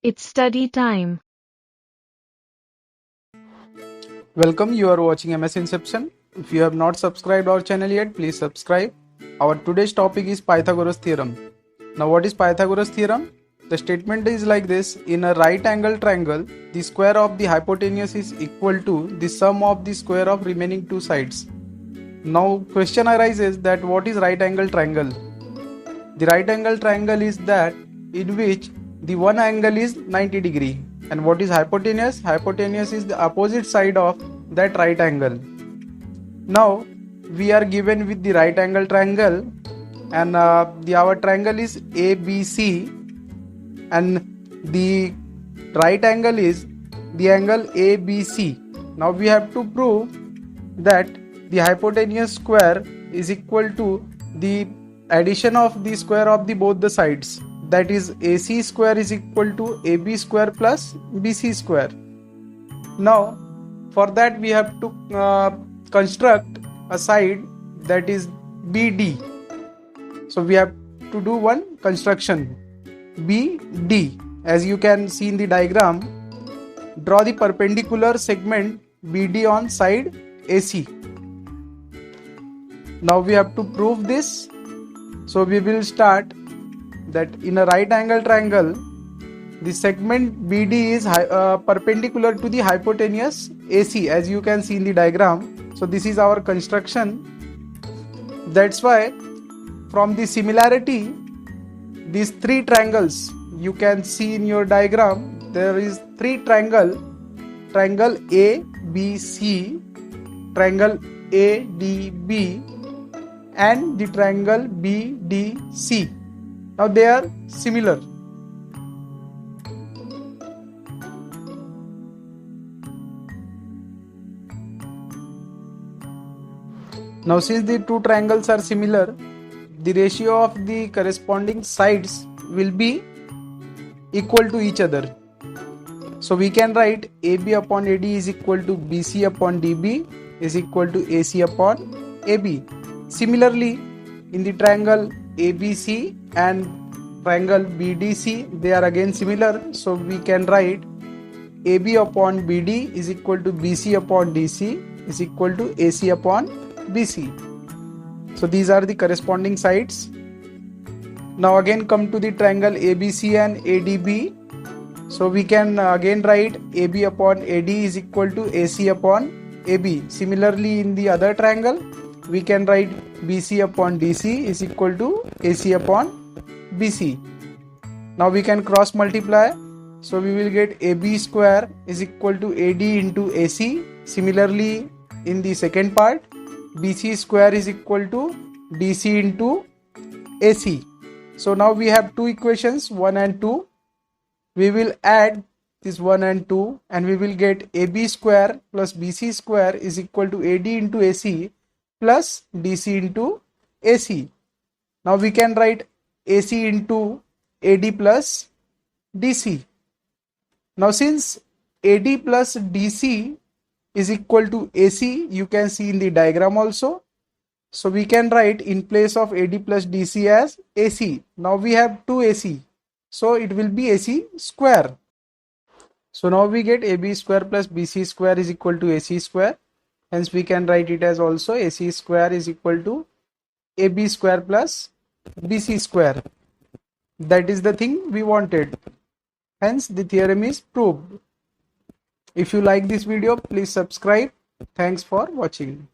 It's study time. Welcome, you are watching MS Inception. If you have not subscribed our channel yet, please subscribe. Our today's topic is Pythagoras theorem. Now what is Pythagoras theorem? The statement is like this: in a right angle triangle, the square of the hypotenuse is equal to the sum of the square of remaining two sides. Now question arises that what is right angle triangle? The right angle triangle is that in which the one angle is 90 degree. And what is hypotenuse? Hypotenuse is the opposite side of that right angle. Now we are given with the right angle triangle, and our triangle is ABC, and the right angle is the angle ABC. Now we have to prove that the hypotenuse square is equal to the addition of the square of the both the sides, that is AC square is equal to AB square plus BC square. Now for that we have to construct a side, that is BD. So we have to do one construction, BD. As you can see in the diagram, draw the perpendicular segment BD on side AC. Now we have to prove this. So we will start that in a right angle triangle, the segment BD is perpendicular to the hypotenuse AC, as you can see in the diagram. So this is our construction. That's why from the similarity, these three triangles you can see in your diagram, there is three triangle ABC, triangle ADB, and the triangle BDC. Now they are similar. Now since the two triangles are similar, the ratio of the corresponding sides will be equal to each other. So we can write AB upon AD is equal to BC upon DB is equal to AC upon AB. Similarly, in the triangle ABC and triangle BDC, they are again similar. So we can write AB upon BD is equal to BC upon DC is equal to AC upon BC. So these are the corresponding sides. Now again come to the triangle ABC and ADB. So we can again write AB upon AD is equal to AC upon AB. Similarly, in the other triangle, we can write BC upon DC is equal to AC upon BC. Now we can cross multiply. So we will get AB square is equal to AD into AC. Similarly, in the second part, BC square is equal to DC into AC. So now we have two equations, 1 and 2. We will add this 1 and 2 and we will get AB square plus BC square is equal to AD into AC plus DC into AC. Now we can write AC into AD plus DC. Now since AD plus DC is equal to AC, you can see in the diagram also. So we can write in place of AD plus DC as AC. Now we have 2 AC. So it will be AC square. So now we get AB square plus BC square is equal to AC square. Hence we can write it as also AC square is equal to AB square plus BC square. That is the thing we wanted. Hence the theorem is proved. If you like this video, please subscribe. Thanks for watching.